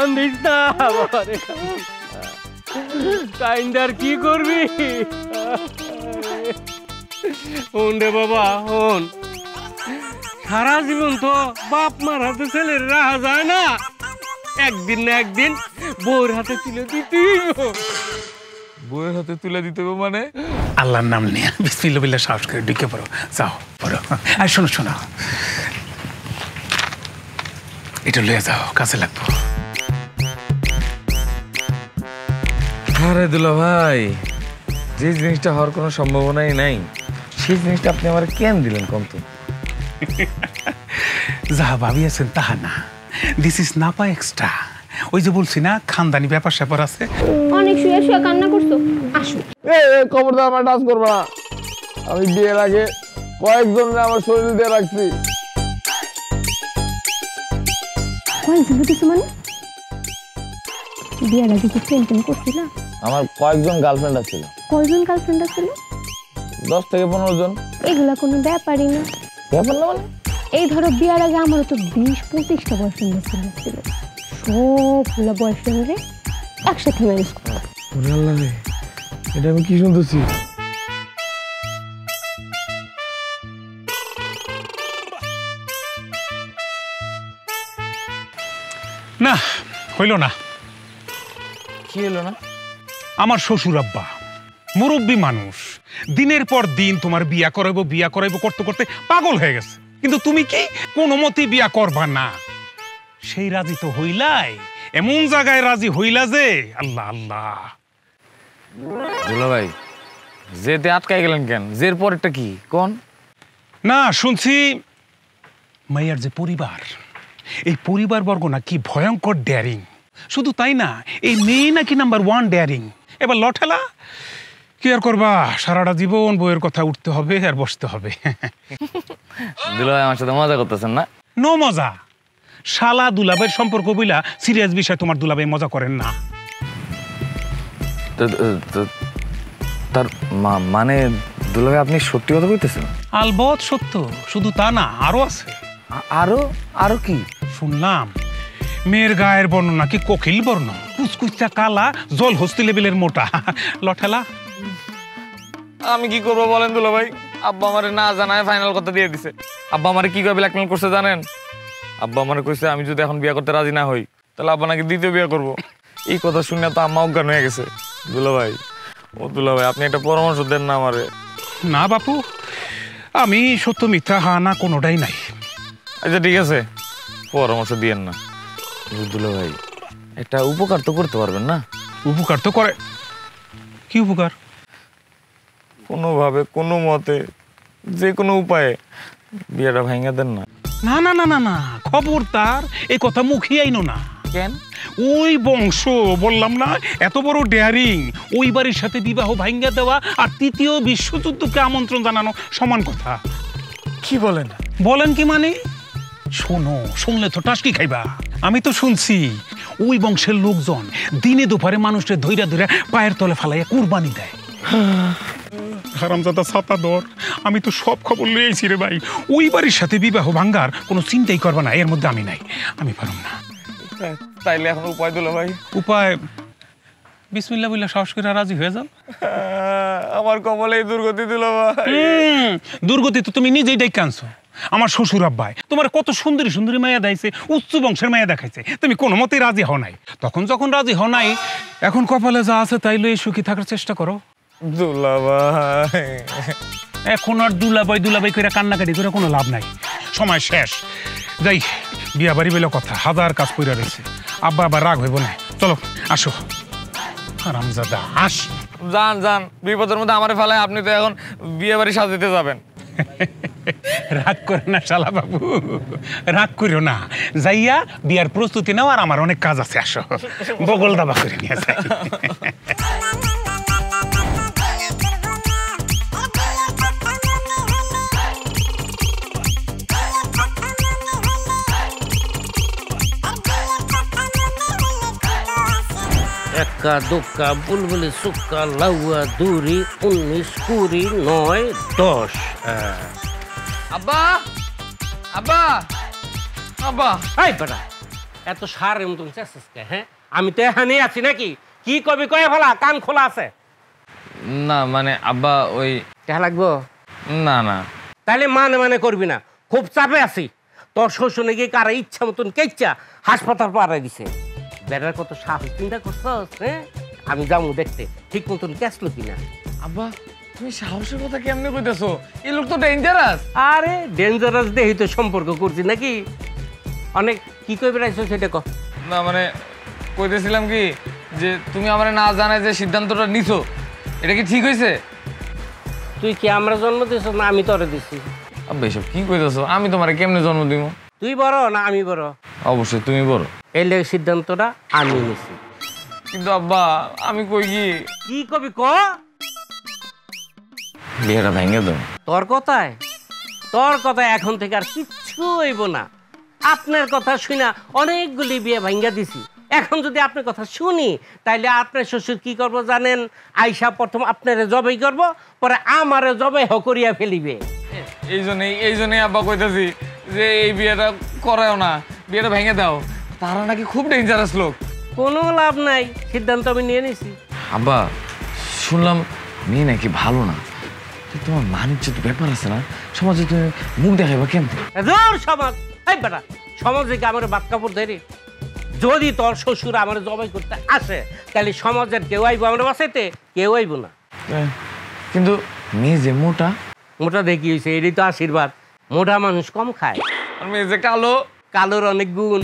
কান্দিস না বাবারে, কাইন্ডার কি করবি? হন রে বাবা হন, সারা জীবন তো বাপ মার হাতে ছেলের রাহা যায় না, একদিন না একদিন বউর হাতে তুলে দিতেই। বউয়ের হাতে তুলে দিতে হবে মানে? আল্লাহর নাম নিয়ে বিসমিল্লাহ বিল্লাহ সাহস করে ঢুকে পড়ো, যাও পড়ো। আর শোনো শোনো, এটা লয়ে যাও, কাছে লাগবো। আরে দুলা ভাই, যে জিনিসটা হওয়ার কোনো সম্ভাবনাই নাই সেই জিনিসটা আপনি আমার কেন দিলেন কন্ত? যাহা ভাবিয়েছেন তাহা না, দিস ইজ নাপা এক্সট্রা। ওই যে বলছি না খানদানি ব্যাপার স্যাপার আছে। অনেক শুয়ে শুয়ে কান্না করছো, আসো। খবরদার আমার টাচ করবা না, আমি বিয়ের আগে কয়েকজনের আমার শরীর দিয়ে রাখছি। কয়েকজন কিছু মানে বিয়ের আগে কি প্রেম টেম করছিলা? আমার কয়েকজন গার্লফ্রেন্ড আছিল। কয়জন গার্লফ্রেন্ড আছিল? 10 থেকে 15 জন। এগুলা কোনো ব্যাপারই না। ব্যাপার না মানে? এই ধরো বিয়ের আগে আমারও তো 20-25টা বয়ফ্রেন্ড ছিল, সবগুলো বয়ফ্রেন্ডে একসাথে ম্যারেজ করো। ওরে আল্লাহ রে, এটা আমি কি শুনতেছি? না হইল না। কি হলো না? আমার শ্বশুর আব্বা মুরব্বী মানুষ, দিনের পর দিন তোমার বিয়া করাইবো করতে করতে পাগল হয়ে গেছে, কিন্তু তুমি কি কোনো মতেই বিয়া করবা না। সেই রাজি তো হইলাই, এমন জায়গায় রাজি হইলা যে আল্লাহ আল্লাহ। দুলা ভাই, যেতে আটকাই গেলেন কেন? জের পরেরটা কি কোন? না শুনছি মাইয়ার যে পরিবার, এই পরিবার বর্গ না কি ভয়ঙ্কর ডেয়ারিং। শুধু তাই না, এই মেয়ে নাকি নাম্বার 1 ডেয়ারিং। এবার লঠেলা কি আর করবা, সারাটা জীবন বইয়ের কথা উঠতে হবে আর বসতে হবে। দুলা ভাই আমার সাথে মজা করতেছেন না? নো মজা, শালা দুলাভাইয়ের সম্পর্ক বইলা সিরিয়াস বিষয় তোমার দুলাভাই মজা করেন না। তার মানে দুলা ভাই আপনি সত্যি কথা বলতেছেন? আলবৎ সত্য, শুধু তা না আরো আছে। আরো কি শুনলাম? মেয়ের গায়ের বর্ণ নাকি কোকিল বর্ণ, কুচকুচা কালা, জল হস্তি লেভেলের মোটা। লঠেলা আমি কি করবো বলেন দুলা ভাই? আব্বা আমারে না জানায় ফাইনাল কথা দিয়ে দিছে। আব্বা আমারে কি করে ব্ল্যাকমেল করছে জানেন? আব্বা আমারে কইছে আমি যদি এখন বিয়ে করতে রাজি না হই তাহলে আব্বা নাকি দ্বিতীয় বিয়ে করবো। এই কথা শুনে তো আম্মা অজ্ঞান হয়ে গেছে। দুলা ভাই, ও দুলা ভাই, আপনি একটা পরামর্শ দেন না আমারে। না বাপু, আমি সত্য মিথ্যা হা না কোনোটাই নাই। আচ্ছা ঠিক আছে, পরামর্শ দিয়েন না। দুলা ভাই, একটা উপকার তো করতে পারবেন না? উপকার তো করে। কি উপকার? কোনোভাবে কোনো মতে যে কোনো উপায়ে বিয়েটা ভাঙা দেন না। না না না না না, খবরদার এই কথা মুখে আইনো না। কেন? ওই বংশ বললাম না, এত বড় ডেয়ারিং, ওই বাড়ির সাথে বিবাহ ভাঙ্গা দেওয়া আর ৩য় বিশ্বযুদ্ধকে আমন্ত্রণ জানানো সমান কথা। কি বলেন? বলেন কি মানে? শোনো, শুনলে তো টাসকি খাইবা। আমি তো শুনছি ওই বংশের লোকজন দিনে দুপুরে মানুষের ধৈরা ধৈরা পায়ের তলে ফালাইয়া কুরবানি দেয়। হারামজাদা ছাতা দর, আমি তো সব খবর লইছি রে ভাই। ওই বাড়ির সাথে বিবাহ ভাঙ্গার কোনো চিন্তাই করবা না, এর মধ্যে আমি নাই, আমি পারুম না। তাইলে এখন উপায় দুলা ভাই? উপায় বিসমিল্লাহ বললে সাহস করে রাজি হয়ে যাও। আমার কপালে এই দুর্গতি দুলা ভাই। দুর্গতি তো তুমি নিজেই ডাইকা আনছো। আমার শ্বশুর আব্বাই তোমার কত সুন্দরী সুন্দরী মায়া দেখাইছে, উচ্চ বংশের মায়া দেখাইছে, তুমি কোনো মতেই রাজি হও নাই। তখন যখন রাজি হও নাই, এখন কপালে যা আছে তাই লয়ে সুখী থাকার চেষ্টা করো। দুলা ভাই, এখন আর দুলাবাই করে কান্নাকাটি করে কোনো লাভ নাই, সময় শেষ। যাই, বিয়া বাড়ি বলে কথা, হাজার কাজ কইরা রয়েছে। আব্বা আবার রাগ হইব না, চলো আসো। হারামজাদা আস। যান, বিপদের মধ্যে আমারে ফেলায় আপনি তো এখন বিয়ে বাড়ি সাজাতে যাবেন। রাগ করে না শালা বাবু, রাগ করিও না। যাইয়া বিয়ার প্রস্তুতি নাও, আর আমার অনেক কাজ আছে, আসো বগল দাবা করে নিয়ে যাই। এক্কা দোক্কা বুলবুলি সুক্কা লাউয়া দুরি 19 20 9 10। আব্বা, আব্বা, আব্বা, এই বেটা, এত সারের মতন চেষ্টা হ্যাঁ আমি তো এখানেই আছি নাকি কি কবি কয়ে ফেলা কান খোলা আছে না মানে আব্বা ওই টাকা লাগবো না না তাহলে মানে করবি না খুব চাপে আছি তোর শ্বশুর নাকি কারা ইচ্ছা মতন কেচ্ছা হাসপাতাল পাড়ায় দিছে বেটার কত সাহস চিন্তা করছস হ্যাঁ আমি যাবো দেখতে ঠিক মতন ক্যাসলো কিনা আব্বা তুমি সাহসের কথা কেমনে কইতেছো এই লোক তো ডেঞ্জারাস আরে ডেঞ্জারাস দেহি তো সম্পর্ক করছি নাকি অনেক কি কই বেড়াইছো সেটা কর না মানে কইতেছিলাম কি যে তুমি আমারে না জানায় যে সিদ্ধান্তটা নিছো এটা কি ঠিক হয়েছে তুই কি আমরা জন্ম দিছ না আমি তোরে দিছি আব্বা এসব কি কইতেছো আমি তোমারে কেমনে জন্ম দিব তুই বড় না আমি বড় অবশ্যই তুমি বলো এই লেগে সিদ্ধান্তটা আমি নিছি কিন্তু আব্বা আমি কই কি কবি ক বিয়েটা ভেঙে দাও তোর কথায় এখন থেকে আর কিচ্ছু হইব না আপনার কথা শুনা অনেকগুলি বিয়ে ভাঙ্গা দিছি এখন যদি আপনার কথা শুনি তাইলে আপনার শ্বশুর কি করব জানেন আইসা প্রথম আপনারে জবাই করব পরে আমারে জবাই করিয়া ফেলিবে এই জন্যই আব্বা কইতেছি যে এই বিয়েটা করাও না বিয়েটা ভেঙে দাও তারা নাকি খুব ডেঞ্জারাস লোক কোনো লাভ নাই সিদ্ধান্ত আমি নিয়ে নিছি আব্বা শুনলাম মেয়ে নাকি ভালো না তোমার মানিজ্য তো ব্যাপার আছে না সমাজে তুমি মুখ দেখাইবা কেমন সমাজ এই বেটা সমাজে কি আমার বাদ কাপড় ধরে যদি তোর শ্বশুর আমার জবাই করতে আসে তাহলে সমাজের কেউ আইব আমার বাসাইতে কেউ আইব না কিন্তু মেয়ে যে মোটা মোটা দেখি হয়েছে এরই তো আশীর্বাদ মোটা মানুষ কম খায় আর মেয়ে যে কালো কালোর অনেক গুণ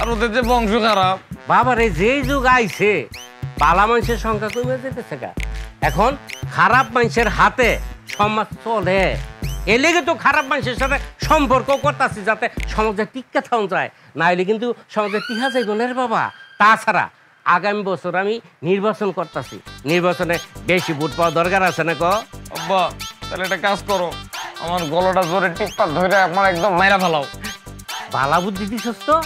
আর ওদের যে বংশ খারাপ বাবারে যেই যুগ আইছে পালা মানুষের সংখ্যা কমে যেতেছে গা এখন খারাপ মানুষের হাতে সমাজ চলে এর লেগে তো খারাপ মানুষের সাথে সম্পর্ক করতেছি যাতে সমাজে টিকা থাউন যায় না হলে কিন্তু সমাজে টিহা যাইব না রে বাবা তাছাড়া আগামী বছর আমি নির্বাচন করতেছি নির্বাচনে বেশি ভোট পাওয়া দরকার আছে না ক আব্বা তাহলে একটা কাজ করো আমার গলাটা জোরে টিপা ধরে আমার একদম মাইরা ফেলাও বালা বুদ্ধি দিছস তো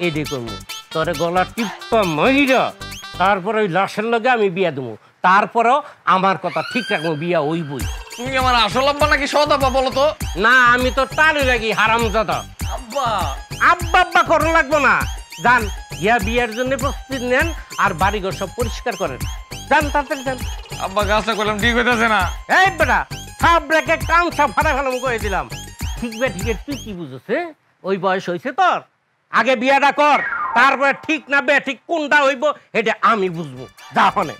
এটাই করবো তোরে গলা টিপ্পা মহিলা তারপরে ওই লাশের লগে আমি বিয়া দেবো তারপরেও আমার কথা ঠিক রাখবো বিয়া ওইবই তুমি আমার আসল আব্বা নাকি সৎ আব্বা বলো তো না আমি তো তারই লাগি হারামজাদা আব্বা আব্বা আব্বা করো লাগবো না যান ইয়া বিয়ার জন্য প্রস্তুতি নেন আর বাড়িঘর সব পরিষ্কার করেন যান তাড়াতাড়ি যান আব্বা কাজটা করলাম ঠিক হইতেছে না এই বেটা থাপ রেখে কান সব ফাড়া ফেলাম করে দিলাম ঠিক বে ঠিক তুই কি বুঝছ ওই বয়স হয়েছে তোর আগে বিয়াটা কর তারপরে ঠিক না বে ঠিক কোনটা হইব এটা আমি বুঝবো যা হনে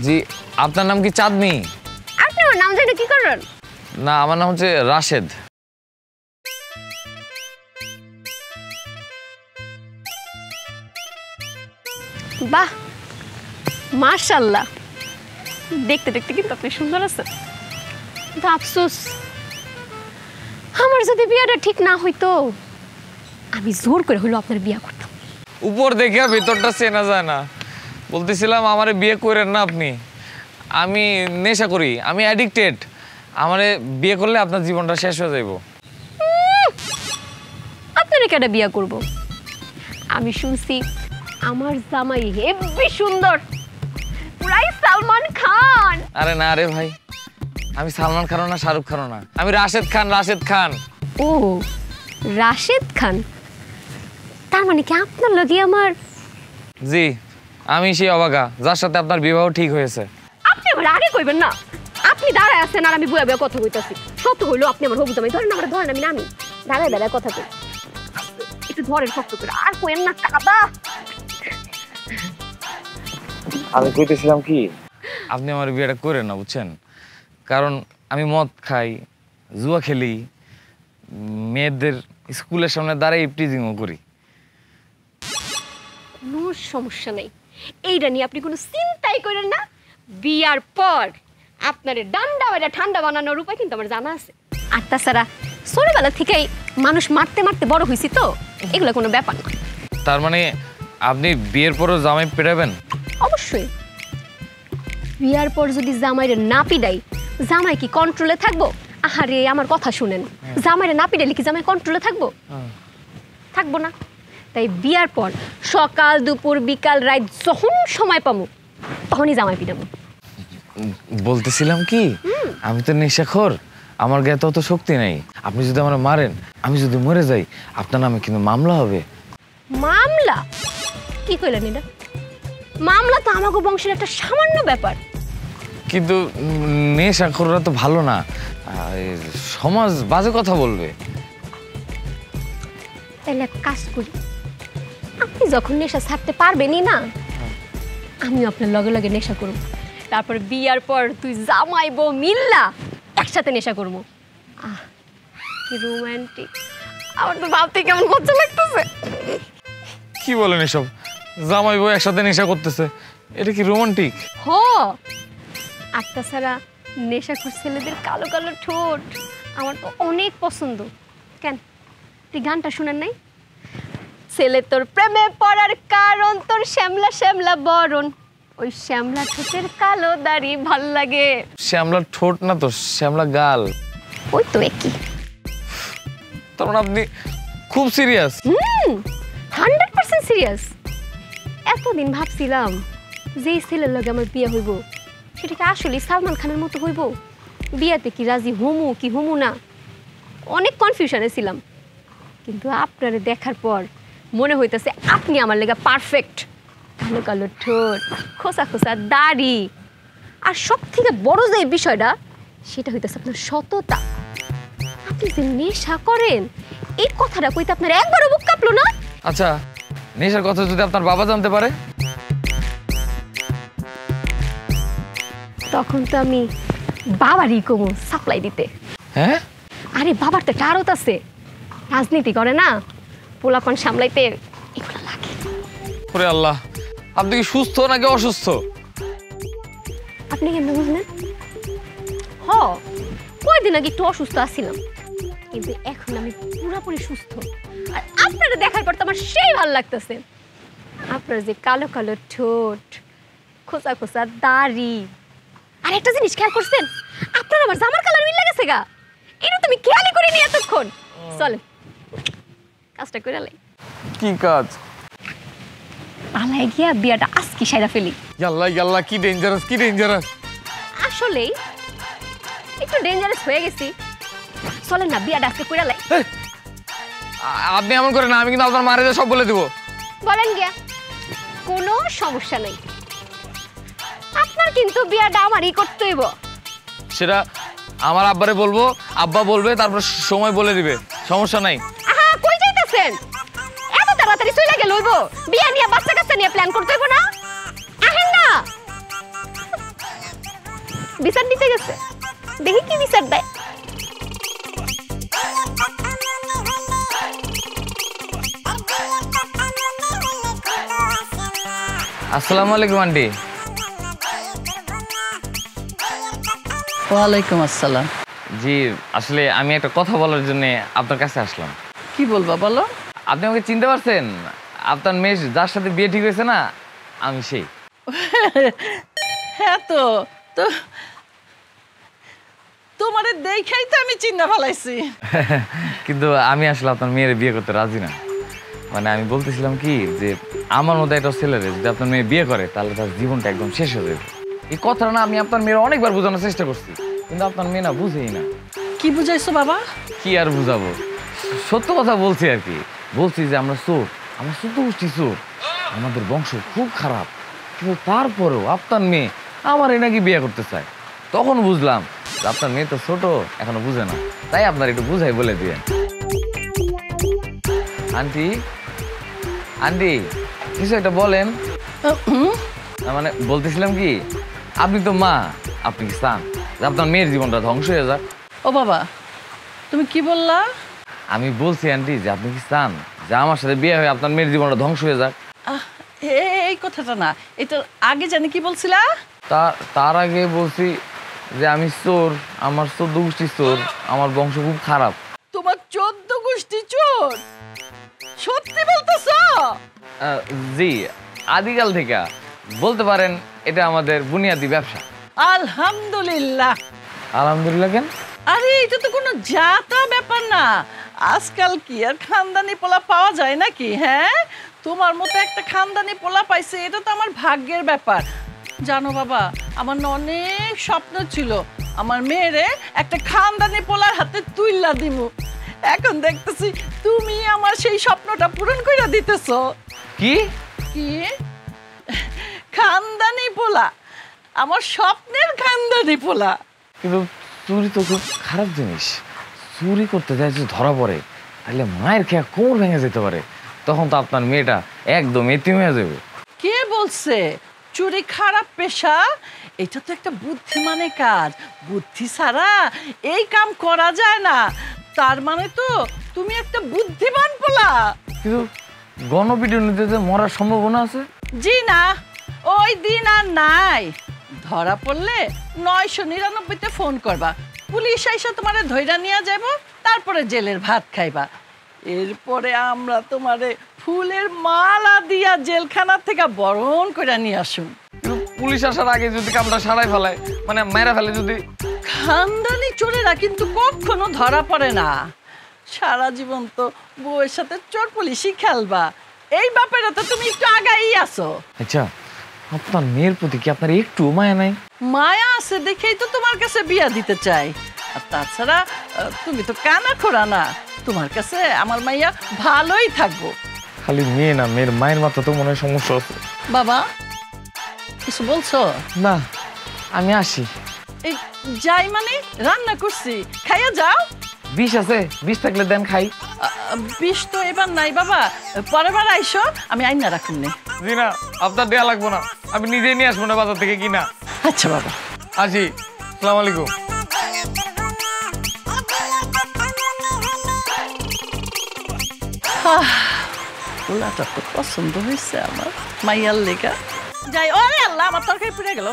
জি আপনার নাম কি চাঁদনি আপনি আমার নাম জানি কি করেন না আমার নাম হচ্ছে রাশেদ বাহ মাশাআল্লাহ দেখতে দেখতে কিন্তু আপনি সুন্দর আছেন কিন্তু আফসোস আমার যদি বিয়েটা ঠিক না হইতো আমি জোর করে হলো আপনার বিয়ে করতাম উপর দেখে ভিতরটা চেনা যায় না বলতেছিলাম আমারে বিয়ে করেন না আপনি আমি নেশা করি আমি অ্যাডিক্টেড আমারে বিয়ে করলে আপনার জীবনটা শেষ হয়ে যাইব আপনারা কেন বিয়ে করব আমি শুনছি আমার জামাই হেব্বি সুন্দর পুরাই সালমান খান আরে না রে ভাই আমি সালমান খানও না শাহরুখ খানও না আমি রাশেদ খান ও রাশেদ খান তার মানে কি আপনার লগে আমার জি আমি সেই অবাগা যার সাথে আপনার বিবাহ ঠিক হয়েছে আপনি আমার আগে কইবেন না আপনি দাঁড়ায় আছেন আর আমি বইয়া বইয়া কথা কইতাছি সত্য হইলো আপনি আমার হবু জামাই ধরেন আমার ধরেন আমি নামি দাঁড়ায় দাঁড়ায় কথা কই একটু ধরেন শক্ত করে আর কইেন না কাদা আমি কইতেছিলাম কি আপনি আমার বিয়েটা করেন না বুঝছেন কারণ আমি মদ খাই জুয়া খেলি মেয়েদের স্কুলের সামনে দাঁড়াই ইপটিজিংও করি কোনো সমস্যা নাই এইটা নিয়ে আপনি কোনো চিন্তাই করেন না বিয়ার পর আপনার ডান্ডা বাইরা ঠান্ডা বানানোর উপায় কিন্তু আমার জানা আছে আর তাছাড়া ছোটবেলা থেকেই মানুষ মারতে মারতে বড় হয়েছি তো এগুলো কোনো ব্যাপার না তার মানে আপনি বিয়ের পরও জামাই পেটাবেন অবশ্যই বিয়ার পর যদি জামাইরে না পিডাই জামাই কি কন্ট্রোলে থাকবো আহারে আমার কথা শুনেন জামাইরে না পিডাইলে কি জামাই কন্ট্রোলে থাকবো থাকবো না তাই বিয়ার পর সকাল দুপুর বিকাল রাত যখন সময় পাবো তখনই জামাই পিটাবো। বলতেছিলাম কি, আমি তো নেশাখোর, আমার গায়ে তো অত শক্তি নেই। আপনি যদি আমার মারেন, আমি যদি মরে যাই, আপনার নামে কিন্তু মামলা হবে। মামলা? কি কইলেন এটা? মামলা তো আমাকে বংশের একটা সামান্য ব্যাপার। কিন্তু নেশাখোররা তো ভালো না, সমাজ বাজে কথা বলবে। তাহলে এক কাজ করি, আপনি যখন নেশা ছাড়তে পারবেনই না, আমি আপনার লগে লগে নেশা করব, তারপর বিয়ার পর তুই জামাই বউ মিল্লা একসাথে নেশা করবো। আহ কি রোমান্টিক! আমার তো ভাবতে কেমন মজা লাগতেছে। কি বলেন এসব? জামাই বউ একসাথে নেশা করতেছে, এটা কি রোমান্টিক? হ, আর তাছাড়া নেশাখোর ছেলেদের কালো কালো ঠোঁট আমার তো অনেক পছন্দ। কেন, তুই গানটা শুনেন নাই? ছেলে তোর প্রেমে পড়ার কারণ তোর শ্যামলা শ্যামলা বরণ, ওই শ্যামলা ঠোঁটের কালো দাড়ি ভাল লাগে। শ্যামলা ঠোঁট না তো, শ্যামলা গাল। ওই তো একই। তার মানে আপনি খুব সিরিয়াস? 100% সিরিয়াস। এতদিন ভাবছিলাম যেই ছেলের লগে আমার বিয়ে হইব সেটা কি আসলে সালমান খানের মতো হইব, বিয়াতে কি রাজি হমু কি হমু না, অনেক কনফিউশনে ছিলাম। কিন্তু আপনারে দেখার পর মনে হইতেছে আপনি আমার লেগে পারফেক্ট। কালো কালো ঠোঁট, খোসা খোসা দাড়ি, আর সব থেকে বড় যে বিষয়টা সেটা হইতেছে আপনার সততা। আপনি যে নেশা করেন এই কথাটা কইতে আপনার একবারও বুক কাঁপলো না? আচ্ছা, নেশার কথা যদি আপনার বাবা জানতে পারে? তখন তো আমি বাবারই কমু সাপ্লাই দিতে। হ্যাঁ? আরে বাবার তো একটা আড়ত আছে, রাজনীতি করে না, পোলাপান সামলাইতে এগুলো লাগে। ওরে আল্লাহ, আপনি কি সুস্থ নাকি অসুস্থ? আপনি কেন বুঝলেন? হ, কয়দিন আগে একটু অসুস্থ আছিলাম, কিন্তু এখন আমি পুরোপুরি সুস্থ। আর আপনারা দেখার পর তো আমার সেই ভালো লাগতেছে। আপনার যে কালো কালো ঠোঁট, খোসা খোসা দাড়ি, আর একটা জিনিস খেয়াল করছেন, আপনার আমার জামার কালার মিল গেছে গা, এটা তুমি খেয়ালই করিনি এতক্ষণ। চলেন কাজটা করে লাই। কি কাজ? পালায় গিয়া বিয়াটা আজকে সাইরা ফেলি। ইয়াল্লা ইয়াল্লা, কি ডেঞ্জারাস, কি ডেঞ্জারাস! আসলেই একটু ডেঞ্জারাস হয়ে গেছি। চলেন না বিয়াটা আজকে করে লাই। আপনি এমন করে না, আমি কিন্তু আপনার মারে সব বলে দিব। বলেন গিয়া, কোনো সমস্যা নাই, আপনার কিন্তু বিয়াটা আমারই করতে হইব। সেটা আমার আব্বারে বলবো, আব্বা বলবে, তারপর সময় বলে দিবে, সমস্যা নাই। আহা, কই যাইতাছেন? এত তাড়াতাড়ি চলে গেল হইব? বিয়া নিয়ে বাচ্চা কাচ্চা নিয়ে প্ল্যান করতে হইব না? আহেন না, বিচার দিতে গেছে, দেখি কি বিচার দেয়। আসসালামু আলাইকুম আন্টি। ওয়ালাইকুম আসসালাম। জি, আসলে আমি একটা কথা বলার জন্য আপনার কাছে আসলাম। কি বলবা বলো? আপনি আমাকে চিনতে পারছেন? আপনার মেয়ে যার সাথে বিয়ে ঠিক হয়েছে না, আমি সেই। হ্যাঁ, তো তো তোমারে দেখাই তো আমি চিন্তা ফেলাইছি। কিন্তু আমি আসলে আপনার মেয়ের বিয়ে করতে রাজি না। মানে আমি বলতেছিলাম কি, যে আমার মতো একটা ছেলেরে যদি আপনার মেয়ে বিয়ে করে তাহলে তার জীবনটা একদম শেষ হয়ে যাবে। এই কথাটা না আমি আপনার মেয়ের অনেকবার বোঝানোর চেষ্টা করছি, কিন্তু আপনার মেয়ে না বুঝেই না। কি বুঝাইছো বাবা? কি আর বুঝাবো, সত্য কথা বলছি আর কি। বলছি যে আমরা চোর, আমরা শুদ্ধ গোষ্ঠী চোর, আমাদের বংশ খুব খারাপ, কিন্তু তারপরেও আপনার মেয়ে আমার নাকি বিয়ে করতে চায়। তখন বুঝলাম যে আপনার মেয়ে তো ছোট, এখনো বুঝে না, তাই আপনার একটু বুঝাই বলে দিয়েন। আন্টি, আন্টি কিছু একটা বলেন। মানে বলতেছিলাম কি, আপনি তো মা, আপনি কি চান যে আপনার মেয়ের জীবনটা ধ্বংস হয়ে যাক? ও বাবা, তুমি কি বললা? আমি বলছি আন্টি যে আপনি কি চান যে আমার সাথে বিয়ে হয়ে আপনার মেয়ের জীবনটা ধ্বংস হয়ে যাক? এই কথাটা না, এটা আগে জানি কি বলছিলা? তার আগে বলছি যে আমি চোর, আমার 14 গোষ্ঠী চোর, আমার বংশ খুব খারাপ। তোমার 14 গোষ্ঠী চোর? সত্যি বলতেছ? জি, আদিকাল থেকে বলতে পারেন এটা আমাদের বুনিয়াদি ব্যবসা। আলহামদুলিল্লাহ। আলহামদুলিল্লাহ কেন? আরে এটা তো কোনো জাতা ব্যাপার না, আজকাল কি আর খানদানি পোলা পাওয়া যায় নাকি? হ্যাঁ, তোমার মতো একটা খানদানি পোলা পাইছে, এটা তো আমার ভাগ্যের ব্যাপার। জানো বাবা, আমার না অনেক স্বপ্ন ছিল আমার মেয়েরে একটা খানদানি পোলার হাতে তুইলা দিমু। এখন দেখতেছি তুমি আমার সেই স্বপ্নটা পূরণ করে দিতেছো। কি কি? খানদানি পোলা, আমার স্বপ্নের খানদানি পোলা। কিন্তু চুরি তো খুব খারাপ জিনিস। চুরি করতে যায় যদি ধরা পড়ে তাহলে মায়ের খেয়া কোমর ভেঙে যেতে পারে, তখন তো আপনার মেয়েটা একদম এতিম হয়ে যাবে। কে বলছে চুরি খারাপ পেশা? এটা তো একটা বুদ্ধিমানের কাজ, বুদ্ধি ছাড়া এই কাম করা যায় না। তার মানে তো তুমি একটা বুদ্ধিমান পোলা। কিন্তু গণপিটুনিতে যে মরার সম্ভাবনা আছে। জি না, ওই দিন আর নাই। ধরা পড়লে 999-তে ফোন করবা, পুলিশ আইসা তোমারে ধইরা নিয়ে যাব, তারপরে জেলের ভাত খাইবা। এরপরে আমরা তোমারে ফুলের মালা দিয়া জেলখানা থেকে বরণ করে নিয়ে আসুন। কিন্তু পুলিশ আসার আগে যদি কামটা সারাই ফেলায়, মানে মেরা ফেলে যদি। খানদানি চোরেরা কিন্তু কখনো ধরা পড়ে না। সারা জীবন তো বউয়ের সাথে চোর পুলিশই খেলবা, এই ব্যাপারে তো তুমি একটু আগাই আছো। আচ্ছা, আপনার মেয়ের প্রতি কি আপনার একটু মায়া নাই? মায়া আছে দেখেই তো তোমার কাছে বিয়া দিতে চাই। আর তাছাড়া তুমি তো কানা খোরা না, তোমার কাছে আমার মাইয়া ভালোই থাকবো। খালি মেয়ে না, মেয়ের মায়ের মাথা তো মনে হয় সমস্যা আছে। বাবা কিছু বলছো? না, আমি আসি। এই যাই মানে রান্না করছি, খাইয়া যাও। বিষ আছে? বিষ থাকলে দেন খাই। বিষ তো এবার নাই বাবা, পরের বার আইসো, আমি আইনা রাখুন নে। জি না, আপনার দেয়া লাগবো না, আমি নিজেই নিয়ে আসবো না বাজার থেকে কিনা। আচ্ছা বাবা, আসি। আসসালামু আলাইকুম। পোলাটা তো পছন্দ হয়েছে আমার মাইয়ার লেগা। যাই, ওরে আল্লাহ, আমার তরকারি পুড়ে গেল।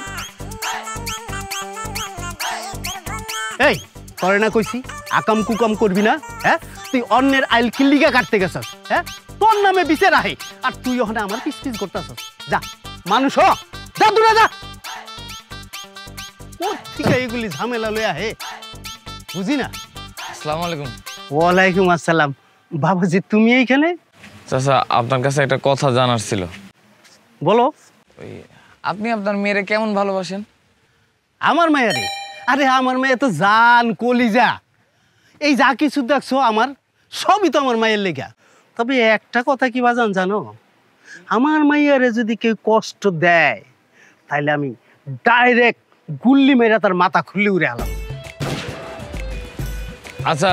এই তোরে না কইছি আকাম কুকাম করবি না? হ্যাঁ, তুই অন্যের আইল কিল্লিগা কাটতে গেছস। হ্যাঁ, তোর নামে বিচার আহে আর তুই ওখানে আমার পিস পিস করতেছস। যা মানুষ হ, যা দূরে যা। ও ঠিক এগুলি ঝামেলা লয়ে আহে, বুঝি না। আসসালামু আলাইকুম। ওয়ালাইকুম আসসালাম। বাবাজি তুমি এইখানে? চাচা, আপনার কাছে একটা কথা জানার ছিল। বলো। ওই আপনি আপনার মেয়েরে কেমন ভালোবাসেন? আমার মায়ারে? আরে আমার মেয়ে তো জান কলিজা। এই যা কিছু দেখছো আমার সবই তো আমার মায়ের লেগা। তবে একটা কথা কি বাজান জানো, আমার মাইয়ারে যদি কেউ কষ্ট দেয় তাহলে আমি ডাইরেক্ট গুল্লি মেরে তার মাথা খুললে উড়ে আলাম। আচ্ছা,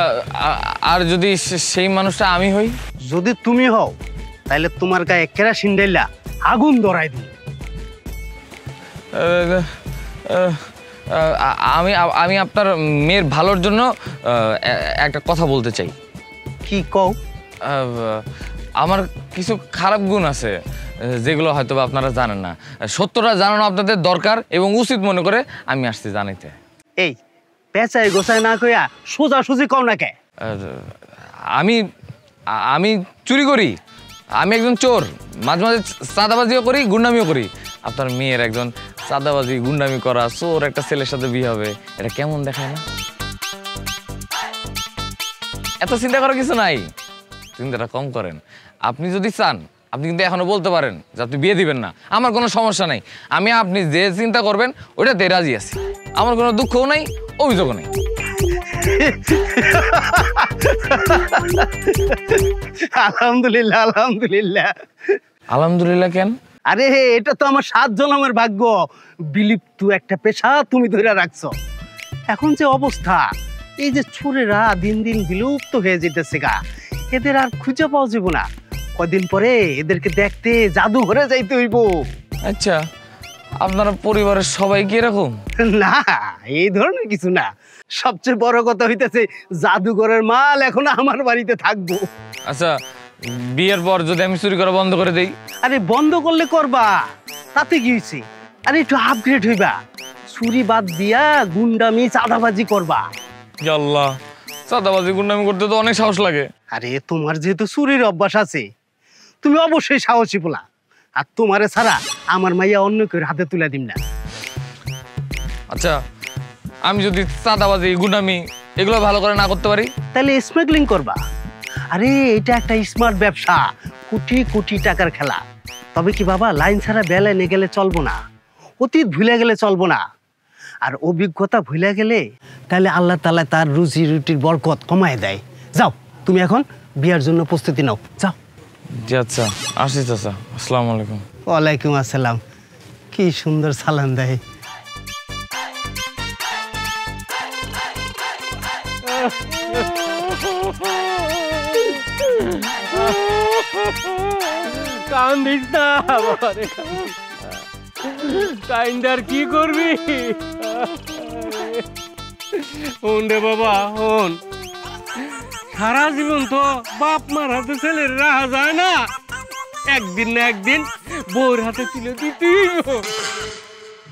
আর যদি সেই মানুষটা আমি হই? যদি তুমি হও তাহলে তোমার গায়ে কেরাসিন ঢেলা আগুন ধরাই দিই। আমি আমি আপনার মেয়ের ভালোর জন্য একটা কথা বলতে চাই। কি কও? আমার কিছু খারাপ গুণ আছে যেগুলো হয়তো আপনারা জানেন না। সত্যটা জানানো আপনাদের দরকার এবং উচিত মনে করে আমি আসছি জানাইতে। এই পেঁচাই গোছাই না কইয়া সোজা সুজি কও না কে? আমি আমি চুরি করি, আমি একজন চোর, মাঝে মাঝে চাঁদাবাজিও করি, গুন্ডামিও করি। আপনার মেয়ের একজন চাঁদাবাজি গুন্ডামি করা চোর একটা ছেলের সাথে বিয়ে হবে, এটা কেমন দেখায় না? এত চিন্তা করার কিছু নাই, চিন্তাটা কম করেন। আপনি যদি চান আপনি কিন্তু এখনো বলতে পারেন যে আপনি বিয়ে দিবেন না, আমার কোনো সমস্যা নাই। আমি আপনি যে চিন্তা করবেন ওইটাতে রাজি আছি, আমার কোনো দুঃখও নাই, অভিযোগও নেই। আলহামদুলিল্লাহ আলহামদুলিল্লাহ। আলহামদুলিল্লাহ কেন? আরে এটা তো আমার 7 জন্মের ভাগ্য, বিলুপ্ত একটা পেশা তুমি ধরে রাখছো। এখন যে অবস্থা, এই যে চোরেরা দিন দিন বিলুপ্ত হয়ে যেতেছে গা, এদের আর খুঁজে পাওয়া যাবে না। কদিন পরে এদেরকে দেখতে জাদুঘরে যাইতে হইব। আচ্ছা, আপনারা পরিবারের সবাই কি এরকম? না, এই ধরনের কিছু না। সবচেয়ে বড় কথা হইতেছে জাদুঘরের মাল এখন আমার বাড়িতে থাকবো। আচ্ছা, বিয়ের পর যদি আমি চুরি করা বন্ধ করে দেই? আরে বন্ধ করলে করবা, তাতে কি হয়েছে? আরে একটু আপগ্রেড হইবা, চুরি বাদ দিয়া গুন্ডামি চাঁদাবাজি করবা। আল্লাহ, চাঁদাবাজি গুন্ডামি করতে তো অনেক সাহস লাগে। আরে তোমার যেহেতু চুরির অভ্যাস আছে, তুমি অবশ্যই সাহসী পোলা। আর তোমারে ছাড়া আমার মাইয়া অন্য কেউ হাতে তুলে দিম না। আচ্ছা, আমি যদি চাঁদাবাজি গুন্ডামি এগুলো ভালো করে না করতে পারি? তাহলে স্মাগলিং করবা, আরে এটা একটা স্মার্ট ব্যবসা, কোটি কোটি টাকার খেলা। তবে কি বাবা, লাইন ছাড়া বেলাইনে গেলে চলবো না, অতীত ভুলে গেলে চলবো না, আর অভিজ্ঞতা ভুলে গেলে তাহলে আল্লাহ তাআলা তার রুজি রুটির বরকত কমায় দেয়। যাও তুমি এখন বিয়ার জন্য প্রস্তুতি নাও, যাও। জি আচ্ছা, আসি চাচা, আসসালামু আলাইকুম। ওয়ালাইকুম আসসালাম। কি সুন্দর সালাম দেয়। কান্দিস না বাবারে, কাইন্দার কি করবি? হন রে বাবা হন, সারা জীবন তো বাপ মার হাতে ছেলের রাহা যায় না, একদিন না একদিন বউর হাতে তুলে দিতেই হবে।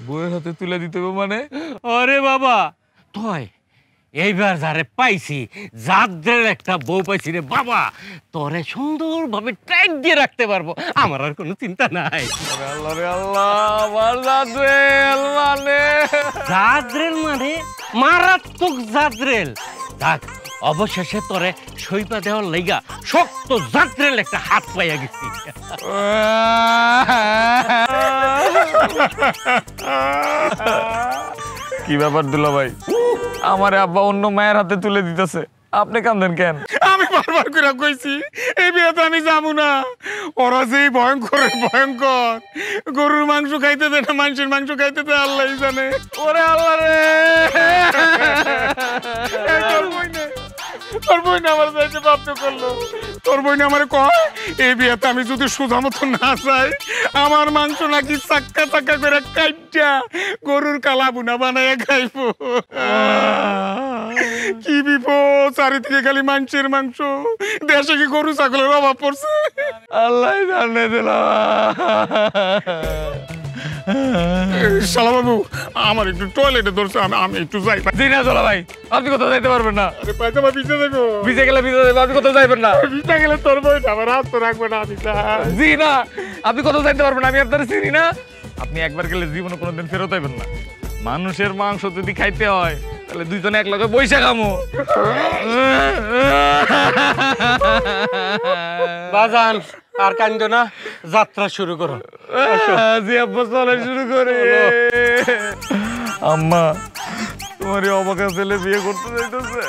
বউয়ের হাতে তুলে দিতে হবে মানে? আরে বাবা তুই এইবার যারে পাইছি, যাদের একটা বউ পাইছি রে বাবা, তোরে সুন্দরভাবে টাইট দিয়ে রাখতে পারবো, আমার আর কোনো চিন্তা নাই। আল্লাহ রে আল্লাহ, আমার জাদ্রেল মানে? জাদ্রেল মানে মারাত্মক জাদ্রেল। দেখ অবশেষে তোরে সইপা দেওয়ার লাইগা শক্ত জাদ্রেল একটা হাত পাইয়া গেছি। কি ব্যাপার দুলা ভাই, আমার আব্বা অন্য মায়ের হাতে তুলে দিতেছে, আপনি কাঁদেন কেন? আমি বারবার করে কইছি এই বিয়েতে আমি যাবো না। ওরা যেই ভয়ঙ্কর ভয়ঙ্কর, গরুর মাংস খাইতে দেয় না, মানুষের মাংস খাইতে দেয় আল্লাহ জানে। ওরে আল্লাহ রে, তোর বই না আমার চাইতে বাপ্য করলো। তোর বই না আমার কয় এই বিয়েতে আমি যদি সোজা মতো না চাই, আমার মাংস নাকি চাক্কা চাক্কা করে কাইটা গরুর কালা বুনা বানায় খাইবো। কি বিপদ, চারিদিকে খালি মানুষের মাংস, দেশে কি গরু ছাগলের অভাব পড়ছে? আল্লাহ জানে দিলাম। শালা বাবু আমার একটু টয়লেটে ধরছে, আমি একটু যাই। জি না দুলা ভাই, আপনি কোথাও যাইতে পারবেন না। আরে পায়জামা ভিজে দেবো, ভিজে গেলে ভিজে যাবে, আপনি কোথাও যাইবেন না। ভিজে গেলে তোর বই আমার হাত তো রাখবে না। আমি জি না, আপনি কোথাও যাইতে পারবেন না, আমি আপনার চিনি না। আপনি একবার গেলে জীবনে কোনোদিন ফেরত আইবেন না। মানুষের মাংস যদি খাইতে হয় তাহলে দুইজনে এক লগে বইসা খামো। বাজান আর কান্দ না, যাত্রা শুরু করো। জি আব্বা চলে শুরু করে। আম্মা তোমার এই অবাকা ছেলে বিয়ে করতে যাইতেছে,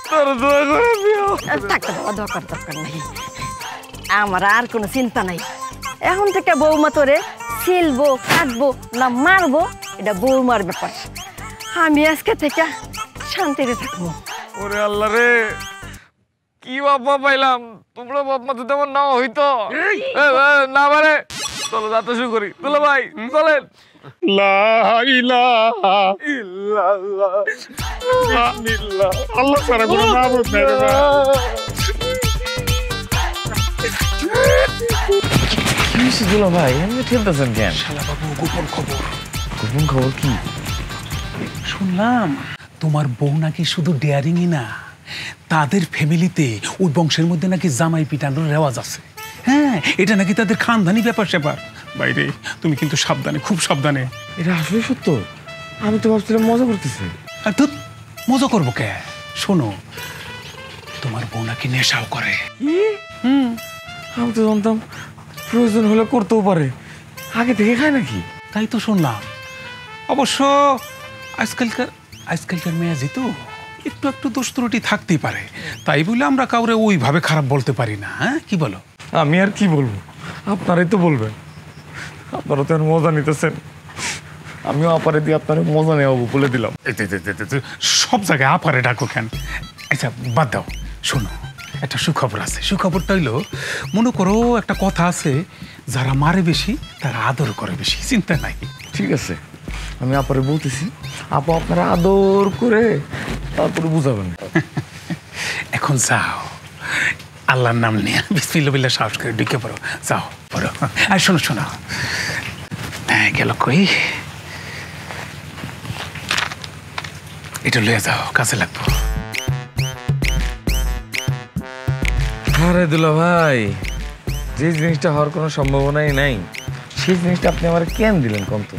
তার দোয়া করে দিও। থাকতে বাবা, দরকার নাই, আমার আর কোনো চিন্তা নাই। এখন থেকে বৌমা তোরে ছিলবো, কাটবো না মারবো, এটা বৌমার ব্যাপার। আমি আজকে থেকে শান্তিতে থাকবো। ওরে আল্লাহ রে, কি বাবা পাইলাম, তোমরা বাপমা তো তেমন না হইতো না পারে। চলো যাত্রা শুরু করি। দুলা ভাই চলেন। লা ইলাহা ইল্লাল্লাহ, বিসমিল্লাহ। আল্লাহ ছাড়া কোনো মাবুদ নাই রে ভাই। দুলা ভাই এমনি ঠেলতেছেন কেন? শালা বাবু গোপন খবর। গোপন খবর কি? শুনলাম তোমার বউ নাকি শুধু ডেয়ারিংই না, তাদের ফ্যামিলিতে ওই বংশের মধ্যে নাকি জামাই পিটানোর রেওয়াজ আছে। হ্যাঁ, এটা নাকি তাদের খানদানি ব্যাপার স্যাপার। বাইরে তুমি কিন্তু সাবধানে, খুব সাবধানে। এটা আসলে সত্য? আমি তো ভাবছিলাম মজা করতেছি। আর তো মজা করবো কে? শোনো, তোমার বউ নাকি নেশাও করে। আমি তো জানতাম প্রয়োজন হলে করতেও পারে, আগে থেকে খায় নাকি? তাই তো শুনলাম। অবশ্য আজকালকার মেয়াজি তো একটু একটু দোষ ত্রুটি থাকতেই পারে, তাই বলে আমরা কাউরে ওইভাবে খারাপ বলতে পারি না। হ্যাঁ, কি বলো? আমি আর কি বলবো, আপনারাই তো বলবেন। আপনারা তো মজা নিতেছেন, আমিও আপারে দিয়ে আপনার মজা নেওয়া বলে দিলাম। সব জায়গায় আপারে ডাকো কেন? আচ্ছা বাদ দাও, শোনো একটা সুখবর আছে। সুখবরটা হইলো, মনে করো একটা কথা আছে, যারা মারে বেশি তারা আদর করে বেশি। চিন্তা নাই। ঠিক আছে, আমি আপারে বলতেছি, আপা আপনারা আদর করে তারপরে বুঝাবেন। এখন যাও, আল্লাহর নাম নিয়ে বিসমিল্লাহ সাহস করে ঢুকে পড়ো। যাও পড়ো। আর শোনো শোনো, গেল কই, এটা লয়ে যাও, কাজে লাগবো। আরে দুলা ভাই, যে জিনিসটা হওয়ার কোনো সম্ভাবনাই নাই, সেই জিনিসটা আপনি আমার কেন দিলেন কোন? তো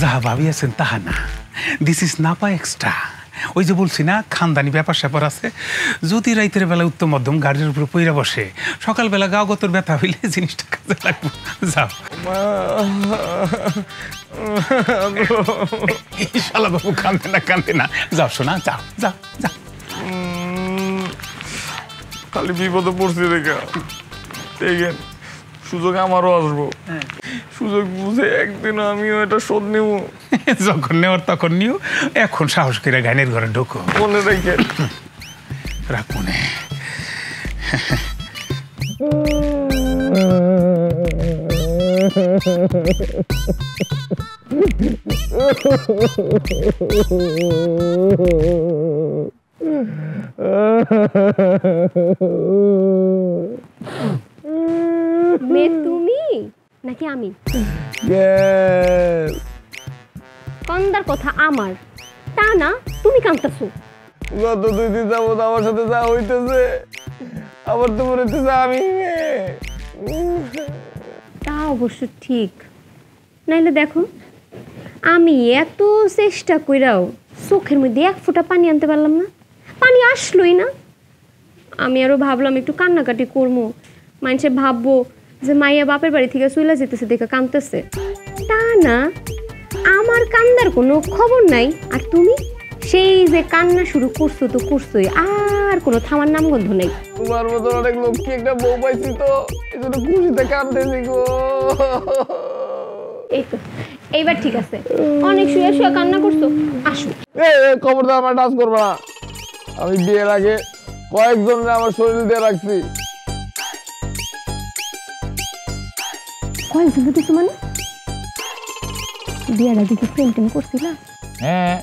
যাহা ভাবি আছেন তাহা না, দিস ইজ নাপা এক্সট্রা। ওই যে বলছি না খানদানি ব্যাপার স্যাপার আছে, যদি রাইতের বেলা উত্তম মধ্যম গাড়ির উপরে পইরা বসে, সকালবেলা গাও গতর ব্যথা হইলে জিনিসটা কাজে লাগবে। যাও শালা বাবু, কান্দে না, যাও শোনা, যাও যাও যাও। খালি বিপদে পড়ছি দেখা, দেখেন সুযোগ আমারও আসবো, সুযোগ বুঝে একদিন আমিও এটা শোধ নেব। যখন নেওয়ার তখন নিও, এখন সাহস করে গানের ঘরে ঢোকো। মনে রেখেন, রাখ মনে। মেয়ে তুমি নাকি আমি? কান্দার কথা আমার, তা না তুমি কান্দাছো। গত 2 দিন যাবত আমার সাথে যা হইতেছে, আবার তো মনে হইতেছে আমি। তা অবশ্য ঠিক, নাইলে দেখো আমি এত চেষ্টা কইরাও চোখের মধ্যে 1 ফোঁটা পানি আনতে পারলাম না, পানি আসলোই না। আমি আরো ভাবলাম একটু কান্নাকাটি করবো, মানুষে ভাববো যে মাইয়া বাপের বাড়ি থেকে চলে যেতেছে দেখে কাঁদতেছে, তা না আমার কান্দার কোনো খবর নাই। আর তুমি সেই যে কান্না শুরু করছো তো করছোই, আর কোনো থামার নামগন্ধ নেই। তোমার মতো অনেক লক্ষ্মী একটা বউ পাইছি তো, এই জন্য খুশিতে কাঁদতেছি গো। এই তো এইবার ঠিক আছে, অনেক শুয়ে শুয়ে কান্না করছো, আসো। খবরদার আমার টাচ করবা না, আমি বিয়ের আগে কয়েকজনের আমার শরীর দিয়ে রাখছি। কয়েকজন কিছু মানে বিয়ের আগে কি প্রেম টেম করছিলা? হ্যাঁ,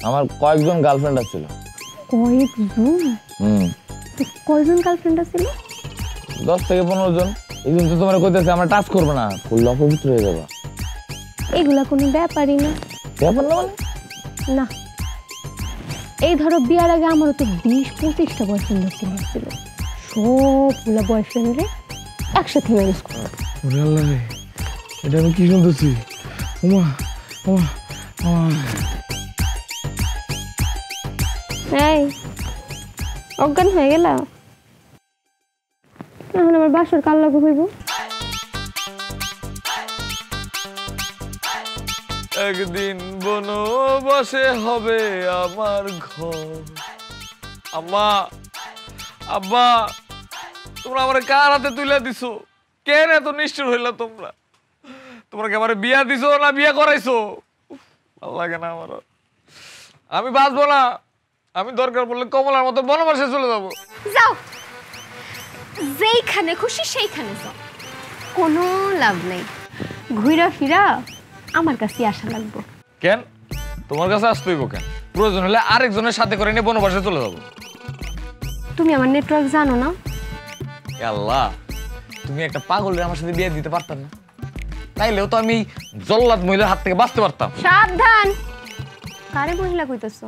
আমার কয়েকজন গার্লফ্রেন্ড আছিল। কয়েকজন? কয়জন গার্লফ্রেন্ড আছিল? 10 থেকে 15 জন। এই জন্য তো তোমার কইতেছে আমরা টাচ করবো না, করলে অপবিত্র হয়ে যাবা। এগুলা কোনো ব্যাপারই না। ব্যাপার না মানে? না, এই ধরো বিয়ার আগে আমারও তো 20-25টা বয়ফ্রেন্ড ছিল, সবগুলা বয়ফ্রেন্ডে একসাথে ম্যানেজ করো। এটা আমি কি শুনতেছি? এই অজ্ঞান হয়ে গেল, এখন আমার বাসর কাল লাগু হইব। একদিন বনবাসে হবে আমার ঘর। আম্মা, আব্বা, তোমরা আমার কার হাতে তুলে দিছো? কেন এত নিষ্ঠুর হইলা তোমরা? তোমরা কি আমার বিয়া দিছো না বিয়া করাইছো? ভালো লাগে না আমার। আমি বাঁচবো না, আমি দরকার পড়লে কমলার মতো বনবাসে চলে যাবো। যাও, যেইখানে খুশি সেইখানে যাও, কোনো লাভ নেই। ঘুরা ফিরা আমার কাছে আসা লাগবো। কেন তোমার কাছে আসতে হইব কেন? প্রয়োজন হলে আরেকজনের সাথে করে নিয়ে বনবাসে চলে যাবো। তুমি আমার নেটওয়ার্ক জানো না? আল্লাহ, তুমি একটা পাগলের আমার সাথে বিয়ে দিতে পারতাম না? তাইলেও তো আমি জল্লাদ মহিলার হাত থেকে বাঁচতে পারতাম। সাবধান, কারে মহিলা কইতেছো?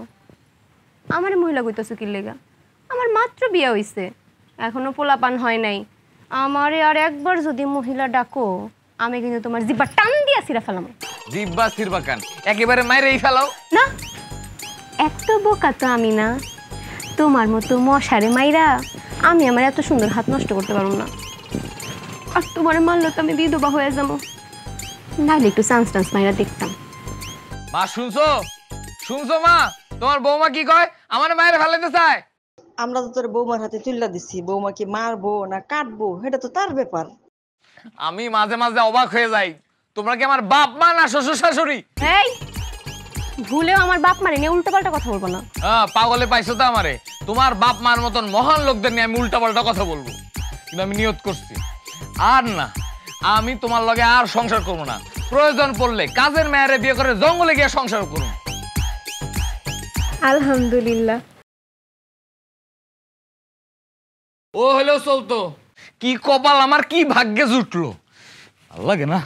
আমারে মহিলা কইতেছো কি লেগা? আমার মাত্র বিয়ে হইছে, এখনো পোলাপান হয় নাই। আমারে আর একবার যদি মহিলা ডাকো, আমি কিন্তু তোমার জিব্বা টান দিয়া ছিঁড়া ফেলাম। জিব্বা ছিড়বা কেন? একেবারে মাইরেই ফেলাও না, এত বোকা তো আমি না। তোমার মতো মশারে মাইরা আমি আমার এত সুন্দর হাত নষ্ট করতে পারবো না। আর তোমার মারলে তো আমি বিধবা হয়ে যাবো। নাহলে একটু চান্স টান্স মাইরা দেখতাম। মা শুনছো? শুনছো মা? তোমার বৌমা কি কয়? আমার মায়ের ফেলাইতে চায়। আমরা তো তোর বৌমার হাতে তুল্লা দিছি, বৌমা কি মারবো না কাটবো এটা তো তার ব্যাপার। আমি মাঝে মাঝে অবাক হয়ে যাই, তোমরা কি আমার বাপ মা না শ্বশুর শাশুড়ি? এই ভুলেও আমার বাপ মারে নিয়ে উল্টো পাল্টা কথা বলবো না। হ্যাঁ, পাগলে পাইছো তো আমারে। তোমার বাপ মার মতন মহান লোকদের নিয়ে আমি উল্টা পাল্টা কথা বলবো, কিন্তু আমি নিয়ত করছি আর না, আমি তোমার লগে আর সংসার করবো না। প্রয়োজন পড়লে কাজের মেয়েরে বিয়ে করে জঙ্গলে গিয়ে সংসার করুন। আলহামদুলিল্লাহ। ও হলেও চলতো। কি কপাল আমার, কি ভাগ্যে জুটলো, ভালো লাগে না?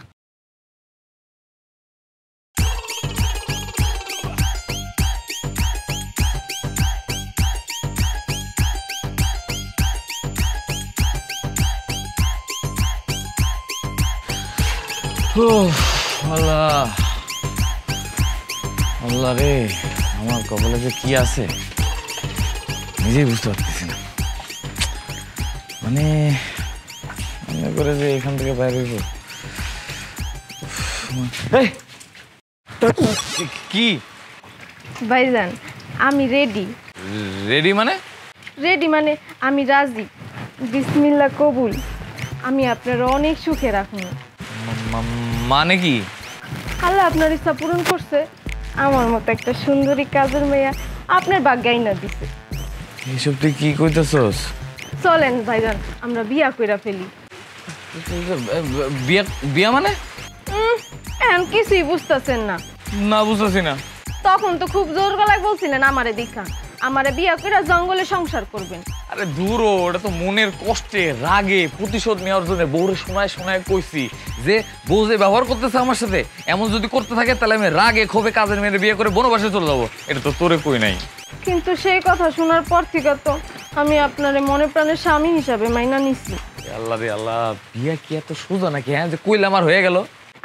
আল্লাহ আল্লাহ রে, আমার কপালে যে কি আছে নিজেই বুঝতে পারতেছি না। মানে মনে করে যে এখান থেকে বাইরে হইব। কি ভাইজান আমি রেডি। রেডি মানে? রেডি মানে আমি রাজি। বিসমিল্লাহ কবুল। আমি আপনার অনেক সুখে রাখুন। মানে কি? আল্লাহ আপনার ইচ্ছা পূরণ করছে, আমার মতো একটা সুন্দরী কাজের মেয়া আপনার ভাগ্যাই না দিছে। এইসব তুই কি কইতেছস? চলেন ভাইজান আমরা বিয়া কইরা ফেলি। বিয়া মানে? এখন কিছুই বুঝতেছেন না? না বুঝতেছি না। তখন তো খুব জোর গলায় বলছিলেন আমারে দেখা আমারে বিয়া কইরা জঙ্গলে সংসার করবেন। আরে দূর, ওটা তো মনের কষ্টে রাগে প্রতিশোধ নেওয়ার জন্য বউরে শোনায় শোনায় কইছি যে বউ যে ব্যবহার করতেছে আমার সাথে এমন যদি করতে থাকে তাহলে আমি রাগে ক্ষোভে কাজের মেয়ের বিয়ে করে বনবাসে চলে যাবো। এটা তো তোরে কই নাই। কিন্তু সেই কথা শোনার পর থেকে তো আমি আপনারে মনে প্রাণের স্বামী হিসাবে মাইনা নিছি। আল্লাহ রে আল্লাহ, বিয়া কি এত সোজা নাকি? হ্যাঁ, যে কইলে আমার হয়ে গেল।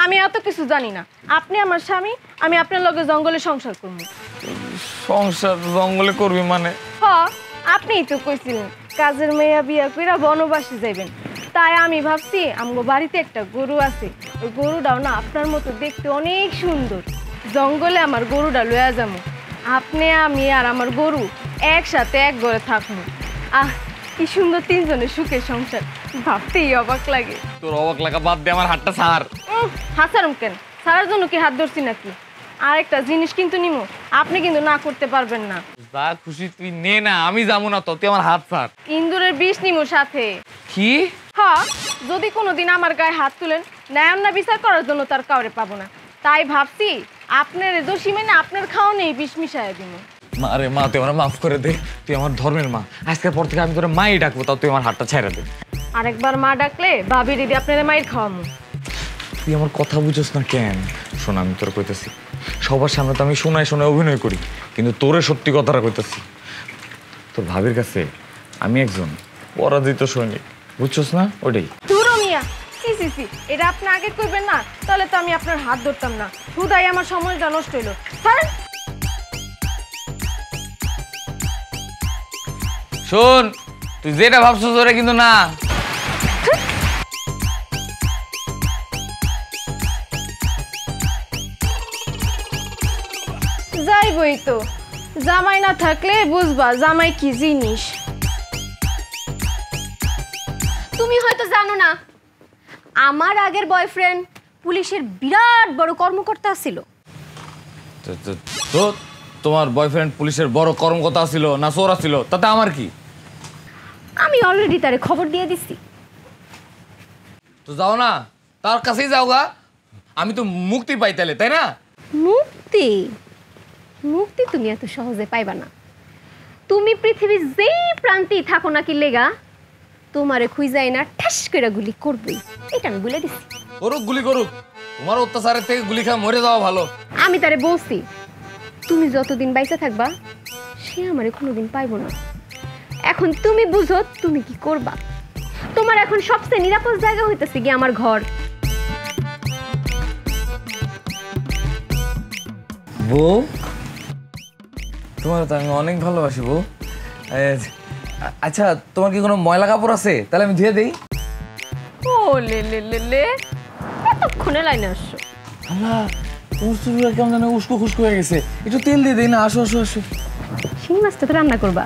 আমি এত কিছু জানি না। আপনি আমার স্বামী, আমি আপনার লগে জঙ্গলে সংসার করব। সংসার জঙ্গলে করবি মানে? হ্যাঁ, আপনিই তো কইছিলেন কাজের মেয়া বিয়া কইরা বনবাসে যাইবেন। তাই আমি ভাবছি আমগো বাড়িতে একটা গরু আছে, ওই গরুটাও না আপনার মতো দেখতে অনেক সুন্দর। জঙ্গলে আমার গরুটা লইয়া যাবো। আপনি আমি আর আমার গরু একসাথে এক ঘরে থাকবো। কি সুন্দর তিনজনের সুখের সংসার, ভাবতেই অবাক লাগে। তোর অবাক লাগা বাদ দে, আমার হাতটা ছাড়। হাসারম কেন? সারার জন্য কি হাত ধরছি নাকি? আরেকটা জিনিস কিন্তু নিমো, আপনি কিন্তু না করতে পারবেন না। যা খুশি তুই নে না, আমি যাবো না তো, তুই আমার হাত ছাড়। ইন্দুরের বিষ নিমো সাথে। কি? হ্যাঁ, যদি কোনোদিন আমার গায়ে হাত তুলেন ন্যায় না বিচার করার জন্য তার কাউরে পাবো না। তাই ভাবছি আপনার দোষী মেনে আপনার খাওয়া নেই বিষ মিশাইয়া দিব। মা রে মা, তুই আমার মাফ করে দে, তুই আমার ধর্মের মা। আজকের পর থেকে আমি তোর মাই ডাকবো, তাও তুই আমার হাতটা ছেড়ে দে। আরেকবার মা ডাকলে ভাবি দিদি আপনার মায়ের খাওয়ামু। তুই আমার কথা বুঝোস না কেন? শোন, আমি তোর কইতেছি, সবার সামনে তো আমি শোনায় শোনায় অভিনয় করি, কিন্তু তোরে সত্যি কথাটা কইতেছি। তোর ভাবির কাছে আমি একজন পরাজিত সৈনিক, বুঝছস না? ওইটাই। ধুরো মিয়া, সি সি সি, এটা আপনি আগে কইবেন না, তাহলে তো আমি আপনার হাত ধরতাম না। হুদাই আমার সময়টা নষ্ট হইলো। ছাড়েন। শোন, তুই যেটা ভাবছস ওরা কিন্তু না। যাইবই তো, জামাই না থাকলে বুঝবা জামাই কি জিনিস। তুমি হয়তো জানো না, আমার আগের বয়ফ্রেন্ড পুলিশের বিরাট বড় কর্মকর্তা ছিল। তো তোমার বয়ফ্রেন্ড পুলিশের বড় কর্মকর্তা ছিল না চোরা ছিল, তাতে আমার কি? আমি অলরেডি তারে খবর দিয়ে দিছি। তো যাও না, তার কাছেই যাও গা, আমি তো মুক্তি পাই তাহলে, তাই না? মুক্তি? মুক্তি তুমি এত সহজে পাইবা না। তুমি পৃথিবীর যেই প্রান্তেই থাকো না কি লেগা, তোমারে খুঁজাই না ঠাস করে গুলি করবই, এটা আমি বলে দিছি। করুক গুলি করুক, তোমার অত্যাচারের থেকে গুলি খা মরে যাওয়া ভালো। আমি তারে বলছি তুমি যতদিন বাইসা থাকবা সে আমারে কোনোদিন পাইব না। এখন তুমি বুঝো তুমি কি করবা। তোমার এখন সবচেয়ে নিরাপদ জায়গা হইতেছে কি আমার ঘর। বউ, তোমার তো আমি অনেক ভালোবাসি বউ। আচ্ছা, তোমার কি কোনো ময়লা কাপড় আছে? তাহলে আমি ধুয়ে দেই। ও লে লে লে লে, এতক্ষণে লাইনে আসছো। আল্লাহ, তোমার চুলগুলো কেমন যেন উস্কো খুস্কো হয়ে গেছে, একটু তেল দিয়ে দেই না? আসো আসো আসো। শিং মাছটা তো রান্না করবা?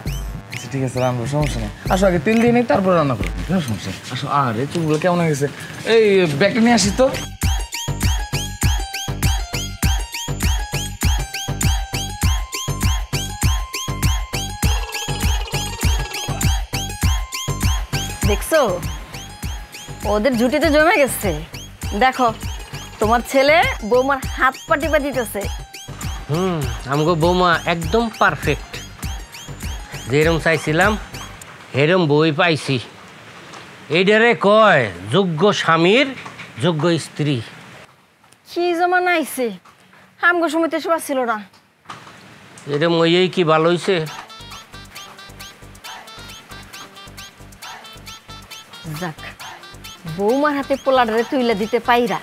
আচ্ছা ঠিক আছে, রান্নার সমস্যা নেই। আসো, আগে তেল দিয়ে নেই, তারপর রান্না করবো, কোনো সমস্যা নেই। আসো। আরে চুলগুলো কেমন হয়ে গেছে, এই ব্যাগটা নিয়ে আসিস তো। দেখছো ওদের জুটিতে জমে গেছে। দেখো তোমার ছেলে বৌমার হাত পা টিপা দিতেছে। আমগো বৌমা একদম পারফেক্ট, যেরম চাইছিলাম হেরম বই পাইছি। এইটারে কয় যোগ্য স্বামীর যোগ্য স্ত্রী। কি জমানা আইছে, আমগো সময় তো এসব ছিল না। এরম ওই কি ভালো হইছে। যাক, বৌমার হাতে পোলাডারে তুইলা দিতে পাইরা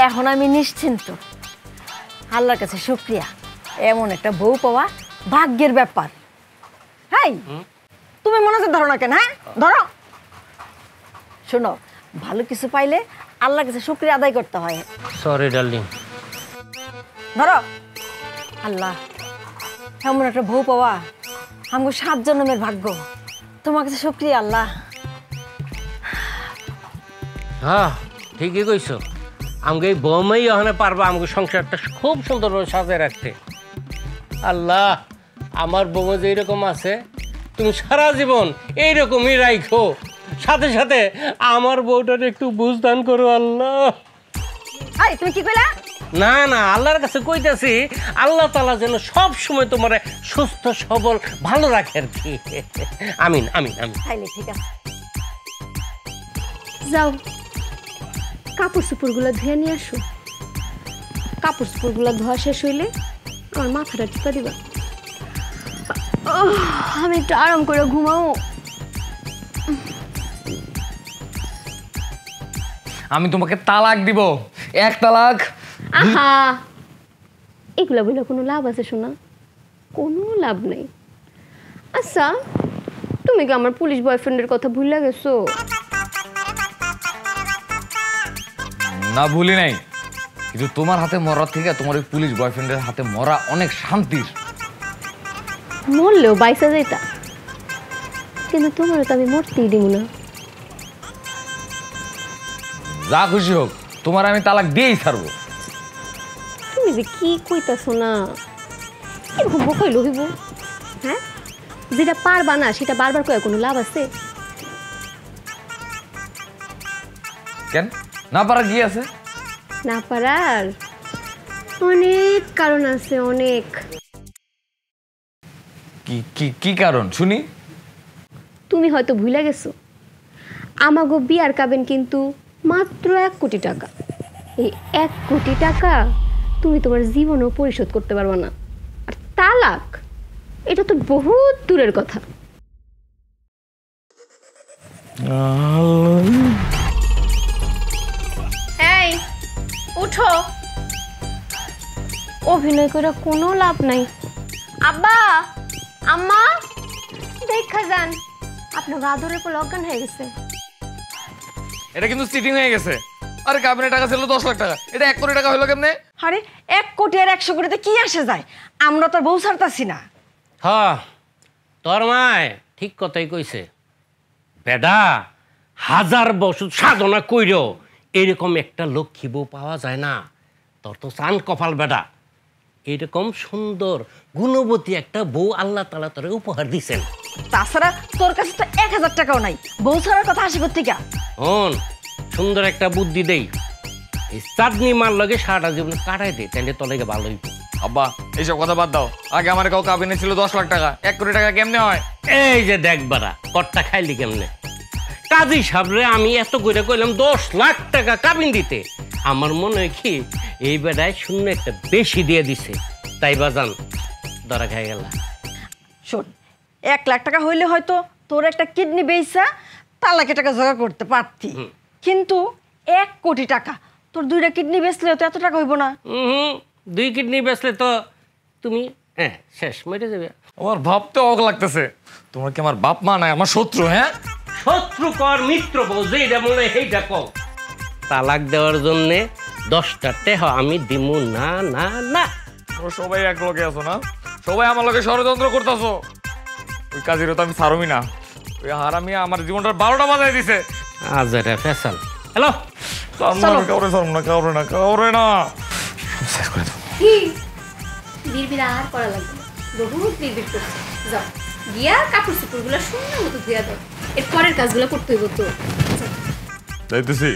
এখন আমি নিশ্চিন্ত। আল্লাহর কাছে শুকরিয়া, এমন একটা বউ পাওয়া ভাগ্যের ব্যাপার। হ্যাঁ, তুমি মনে হচ্ছে ধরো না কেন? হ্যাঁ ধরো। শোনো, ভালো কিছু পাইলে আল্লাহর কাছে শুকরিয়া আদায় করতে হয়। Sorry darling. ধরো। আল্লাহ, এমন একটা বউ পাওয়া আমাকে 7 জন্মের ভাগ্য। তোমার কাছে শুকরিয়া আল্লাহ। হ্যাঁ ঠিকই কইছো। আমাকে এই বৌমাই ওখানে পারবা আমাকে সংসারটা খুব সুন্দরভাবে সাজায় রাখতে। আল্লাহ, আমার বৌমা যে এইরকম আছে তুমি সারা জীবন এইরকমই রাখো। সাথে সাথে আমার বউটার একটু বুঝদান করো আল্লাহ। এই তুমি কি কইলা? না না, আল্লাহর কাছে কইতাছি আল্লাহ তাআলা যেন সব সময় তোমার সুস্থ সবল ভালো রাখে আর কি। আমিন আমিন আমিন। তাইলে ঠিক আছে। যাও কাপড় চোপড়গুলো ধুয়ে নিয়ে আসো। কাপড় চোপড়গুলো ধোয়া শেষ হইলে আমার মাথাটা টিপা দিবা। আমি একটু আরাম করে ঘুমাও। আমি তোমাকে তালাক দিব, 1 তালাক। আহা, এগুলা বলে কোনো লাভ আছে শোনা? কোনো লাভ নাই। আচ্ছা, তুমি কি আমার পুলিশ বয়ফ্রেন্ডের কথা ভুলে গেছো? না ভুলি নাই, কিন্তু তোমার হাতে মরা থেকে তোমার ওই পুলিশ বয়ফ্রেন্ডের হাতে মরা অনেক শান্তির। মরলেও বাইসা যাইতা, কিন্তু তোমারও তো আমি মরতেই দিব না। যা খুশি হোক, তোমার আমি তালাক দিয়েই ছাড়বো। তুমি যে কি কইতাছো না, এরকম বকাইল হইব? হ্যাঁ, যেটা পারবা না সেটা বারবার কয়ে কোনো লাভ আছে? কেন না পারা কি আছে? না পারার অনেক কারণ আছে, অনেক। কি কি কি কারণ শুনি? তুমি হয়তো ভুলে গেছো আমাগো বিয়ার কাবেন কিন্তু মাত্র 1 কোটি টাকা। এই 1 কোটি টাকা তুমি তোমার জীবনেও পরিশোধ করতে পারবে না। আর তালাক, এটা তো বহুত দূরের কথা। এই উঠো, অভিনয় করে কোনো লাভ নাই। আব্বা আম্মা দেখা যান, আপনার আদরের পর অজ্ঞান হয়ে গেছে। এটা কিন্তু চিটিং হয়ে গেছে। আরে কাবিনের টাকা ছিল 10 লাখ টাকা, এটা 1 কোটি টাকা হলো কেমনে? আরে 1 কোটি আর 100 কোটিতে কি আসে যায়? আমরা তো বউ ছাড়তাছি না। হ্যাঁ, তোর মায় ঠিক কথাই কইছে। বেডা 1000 বছর সাধনা কইরো এরকম একটা লক্ষ্মী বউ পাওয়া যায় না। তোর তো চান কপাল বেডা, এরকম সুন্দর গুণবতী একটা বউ আল্লাহ তাআলা তোরে উপহার দিছেন। তাছাড়া তোর কাছে তো 1000 টাকাও নাই, বউ ছাড়ার কথা আসে কোত্থেকে? হন, সুন্দর একটা বুদ্ধি দেই, এই চাঁদনি মার লগে সারাটা জীবন কাটাই দে, তাহলে তোর লাগে ভালো হইব। আব্বা এইসব কথা বাদ দাও। আগে আমার কাউ কাবিনে ছিল 10 লাখ টাকা, 1 কোটি টাকা কেমনে হয়? এই যে দেখ বাড়া, কটটা খাইলি কেমনে? কাজী সাহেবরে আমি এত করে কইলাম 10 লাখ টাকা কাবিন দিতে, আমার মনে হয় কি এই বেড়ায় শূন্য একটা বেশি দিয়ে দিছে, তাই বাজান ধরা খাই গেল। শোন, 1 লাখ টাকা হইলে হয়তো তোর একটা কিডনি বেচা তালাকে টাকা জোগাড় করতে পারতি, কিন্তু 1 কোটি টাকা তোর 2টা কিডনি বেচলে তো এত টাকা হইব না। 2 কিডনি বেচলে তো তুমি শেষ মরে যাবে। আমার ভাবতে অবাক লাগতেছে, তোমার কি আমার বাপ মা নাই, আমার শত্রু? হ্যাঁ, শত্রু কর মিত্র বউ, যেটা মনে সেইটা কও। তালাক দেওয়ার জন্য 10টা টেহা আমি দিমু না না না। তোমরা সবাই এক লগে আছো না, সবাই আমার লগে ষড়যন্ত্র করতেছো। ওই কাজেরও তো আমি ছাড়বই না। ওই হারামি আমার জীবনটা 12টা বাজায় দিছে। আজরে ফেসাল। হ্যালো, কাউরে না বিড়বিড় আর করা লাগবে না, বহুত বিড়বিড় করছে। যাও গিয়া কাপড় চোপড়গুলো সুন্দর মতো ধুয়া দাও, এর পরের কাজগুলো করতে হইব তো। যাইতেছি।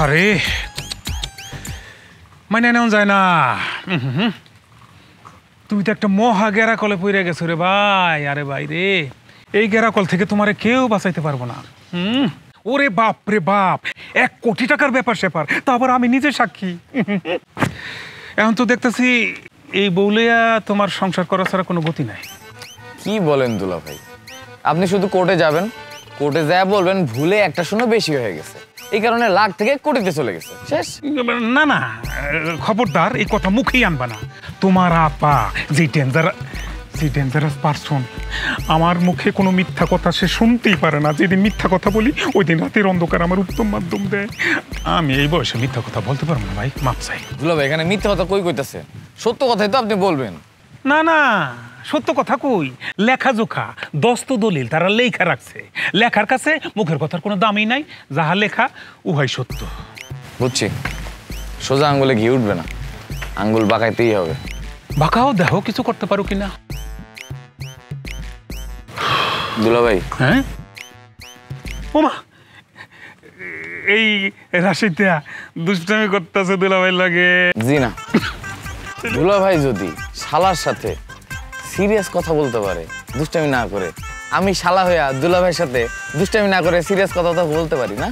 আরে মানে নেওয়া যায় না। তুমি তো একটা মহা গেরাকলে পড়ে গেছো রে ভাই। আরে ভাই রে, এই গেরাকল থেকে তোমারে কেউ বাঁচাইতে পারবো না। ওরে বাপ রে বাপ, 1 কোটি টাকার ব্যাপার স্যাপার, তারপর আমি নিজে সাক্ষী। এখন তো দেখতেছি এই বউলিয়া তোমার সংসার করা ছাড়া কোনো গতি নাই। কি বলেন দুলা ভাই, আপনি শুধু কোর্টে যাবেন, কোর্টে যায় বলবেন ভুলে একটা শূন্য বেশি হয়ে গেছে, এই কারণে লাখ থেকে কোটিতে চলে গেছে, শেষ। না না, খবরদার এই কথা মুখেই আনবা না। তোমার আপা যে ডেঞ্জারাস পারসন, আমার মুখে কোনো মিথ্যা কথা সে শুনতেই পারে না। যেদিন মিথ্যা কথা বলি ওই দিন রাতের অন্ধকার আমার উত্তম মাধ্যম দেয়। আমি এই বয়সে মিথ্যা কথা বলতে পারবো না ভাই, মাপ চাই। দুলা ভাই, এখানে মিথ্যা কথা কই কইতাছে? সত্য কথাই তো আপনি বলবেন। না না, সত্য কথা কই? লেখা জোখা দস্ত দলিল তারা লেখা রাখছে। লেখার কাছে মুখের কথার কোনো দামই নাই। যাহা লেখা উহাই সত্য। বুঝছি, সোজা আঙ্গুলে ঘি উঠবে না, আঙ্গুল বাঁকাইতেই হবে। বাঁকাও দেখো কিছু করতে পারো কিনা। দুলা ভাই, হ্যাঁ ওমা, এই রাশিদা দুষ্টামি করতেছে দুলা ভাই লাগে। জি না, দুলা ভাই যদি শালার সাথে সিরিয়াস কথা বলতে পারে দুষ্টামি না করে, আমি শালা হইয়া দুলা ভাইয়ের সাথে দুষ্টামি না করে সিরিয়াস কথা তো বলতে পারি না?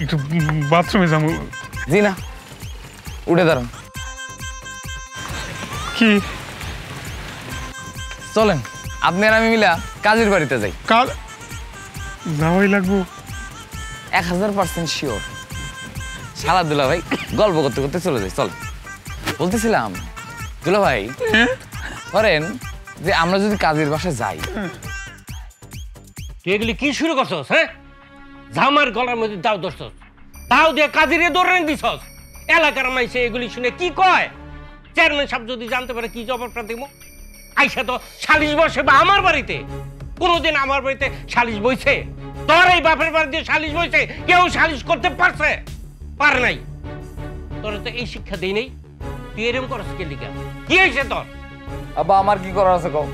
একটু বাথরুমে যাবো। জি না, উঠে দাঁড়ান। কি চলেন, আপনি আর আমি মিলা কাজের বাড়িতে যাই। কাল যাওয়াই লাগবো? 1000% শিওর। শালা দুলা ভাই গল্প করতে করতে চলে যাই। চল, বলতেছিলাম দুলা ভাই, ধরেন যে আমরা যদি কাজের বাসায় যাই। তুই এগুলি কি শুরু করছস? হ্যাঁ, জামার গলার মধ্যে দাও ধরছস, তাও দিয়ে কাজের দৌড়ান দিছস। এলাকার মাইসে এগুলি শুনে কি কয়? চেয়ারম্যান সাহেব যদি জানতে পারে কি জবাবটা দেব? আইসা তো সালিশ বসে বা আমার বাড়িতে। কোনোদিন আমার বাড়িতে সালিশ বইছে? তোর এই বাপের বাড়িতে সালিশ বইছে? কেউ সালিশ করতে পারছে? পারে নাই। তোর তো এই শিক্ষা দেই নাই, তুই এরকম করস কে লিগা? কি হয়েছে তোর? আব্বা, আমার কি করার আছে কও?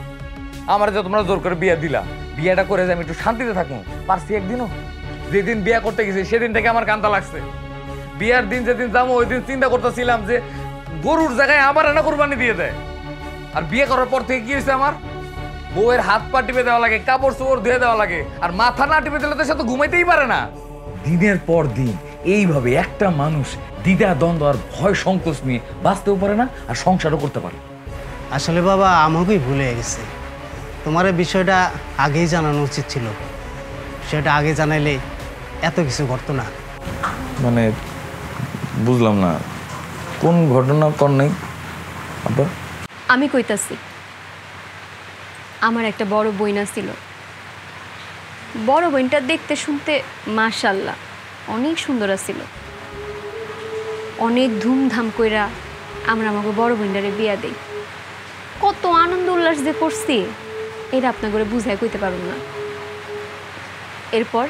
আমার যে তোমরা জোর করে বিয়া দিলা, বিয়াটা করে যে আমি একটু শান্তিতে থাকবো পারছি একদিনও? যেদিন বিয়া করতে গেছি সেদিন থেকে আমার কান্তা লাগছে। বিয়ার দিন যেদিন যাবো ওই দিন চিন্তা করতেছিলাম যে গরুর জায়গায় আমার রান্না কুরবানি দিয়ে দেয়। আর বিয়ে করার পর থেকে কি হয়েছে, আমার বউয়ের হাত পা টিপে দেওয়া লাগে, কাপড় চোপড় ধুয়ে দেওয়া লাগে, আর মাথা না টিপে দিলে তো সে তো ঘুমাইতেই পারে না। দিনের পর দিন এইভাবে একটা মানুষ দ্বিধা দ্বন্দ্ব আর ভয় সংকোচ নিয়ে বাঁচতেও পারে না, আর সংসারও করতে পারে। আসলে বাবা আমাকেই ভুলে গেছে। তোমার এই বিষয়টা আগেই জানানো উচিত ছিল। সেটা আগে জানাইলে এত কিছু ঘটতো না। মানে বুঝলাম না কোন ঘটনা কর নাই আব্বা? আমি কইতাছি, আমার একটা বড় বোন ছিল। বড় বোনটা দেখতে শুনতে মাশাআল্লাহ অনেক সুন্দর ছিল। অনেক ধুমধাম কইরা আমরা আমাকে বড় বোনটারে বিয়া দেই। কত আনন্দ উল্লাস যে করছি এটা আপনার করে বুঝাই কইতে পারুন না। এরপর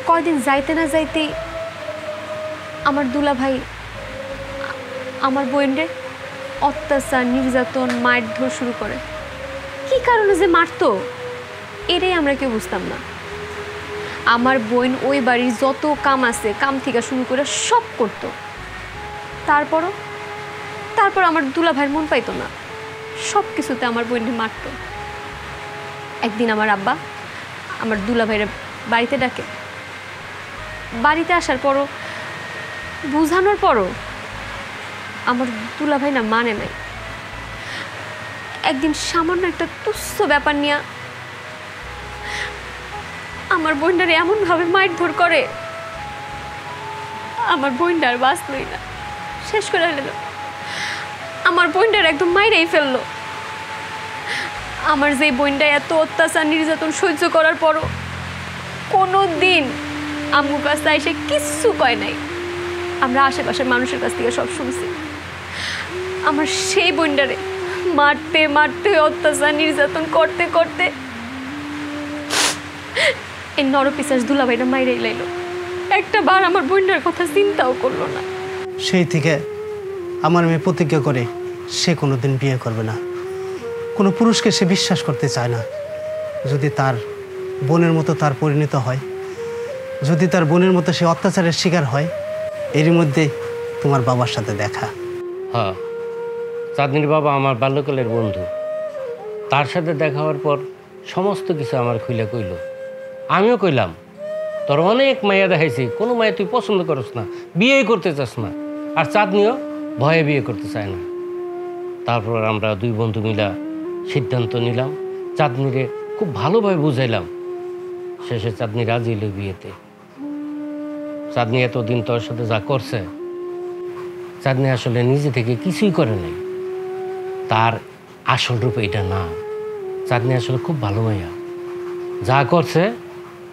কয়দিন যাইতে না যাইতেই আমার দুলা ভাই আমার বোনরে অত্যাচার, নির্যাতন, মারধর শুরু করে। কি কারণে যে মারতো এটাই আমরা কেউ বুঝতাম না। আমার বোন ওই বাড়ির যত কাম আছে কাম থেকে শুরু করে সব করতো। তারপর আমার দুলা ভাইয়ের মন পাইতো না, সব কিছুতে আমার বোনকে মারতো। একদিন আমার আব্বা আমার দুলা ভাইয়ের বাড়িতে ডাকে। বাড়িতে আসার পরও বুঝানোর পরও আমার দুলা ভাই না মানে নাই। একদিন সামান্য একটা তুচ্ছ ব্যাপার নিয়ে আমার বোনটারে এমনভাবে মারধর করে, আমার বোনটা আর বাঁচলই না, শেষ করে নিল। আমার বোনটার একদম মাইরেই ফেললো। আমার যে বোনটা এত অত্যাচার নির্যাতন সহ্য করার পরও কোনো দিন আম্মু কাছে এসে কিচ্ছু কয় নাই। আমরা আশেপাশের মানুষের কাছ থেকে সব শুনছি। আমার সেই বোনটারে মারতে মারতে অত্যাচার নির্যাতন করতে করতে এই নরপিশাচ দুলাভাইটা মাইরেই লাইলো। একটা বার আমার বোনটার কথা চিন্তাও করলো না। সেই থেকে আমার মেয়ে প্রতিজ্ঞা করে সে কোনোদিন বিয়ে করবে না। কোনো পুরুষকে সে বিশ্বাস করতে চায় না। যদি তার বোনের মতো তার পরিণত হয়, যদি তার বোনের মতো সে অত্যাচারের শিকার হয়, এরই মধ্যে তোমার বাবার সাথে দেখা। হ্যাঁ, চাঁদনির বাবা আমার বাল্যকালের বন্ধু। তার সাথে দেখা হওয়ার পর সমস্ত কিছু আমার খুলে কইল। আমিও কইলাম, তোর অনেক মাইয়া দেখাইছি, কোনো মাইয়া তুই পছন্দ করস না, বিয়ে করতে চাস না। আর চাঁদনিও ভয়ে বিয়ে করতে চায় না। তারপর আমরা দুই বন্ধু মিলা সিদ্ধান্ত নিলাম, চাঁদনিরে খুব ভালোভাবে বুঝাইলাম। শেষে চাঁদনি রাজি হইল বিয়েতে। চাঁদনি এতদিন তোর সাথে যা করছে, চাঁদনি আসলে নিজে থেকে কিছুই করে নাই। তার আসল রূপে এটা না। চাঁদনি আসলে খুব ভালো মাইয়া। যা করছে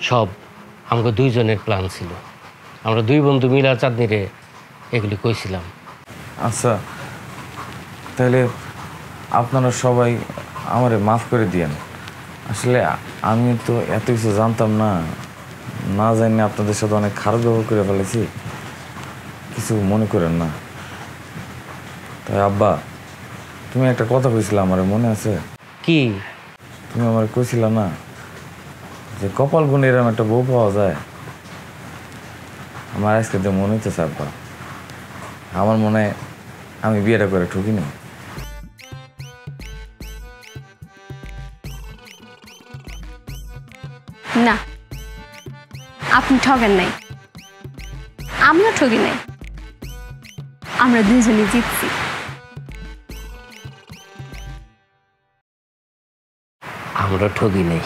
সব আমাকে দুইজনের প্ল্যান ছিল। আমরা দুই বন্ধু মিলা চাঁদনিরে এগুলি কইছিলাম। আচ্ছা, তাহলে আপনারা সবাই আমারে মাফ করে দিয়েন। আসলে আমি তো এত কিছু জানতাম না, না জানি আপনাদের সাথে অনেক খারাপ ব্যবহার করে ফেলেছি, কিছু মনে করেন না। তাই আব্বা, তুমি একটা কথা কইছিলা, আমার মনে আছে? কি? তুমি আমার কইছিলা না যে কপাল গুণে এরকম একটা বউ পাওয়া যায়? আমার আজকে তো মনে হইতেছে আব্বা, আমার মনে হয় আমি বিয়েটা করে ঠকি না। না, আপনি ঠকেন নাই, আমিও ঠকি নাই। আমরা দুজনে জিতছি। আমরা ঠকি নাই।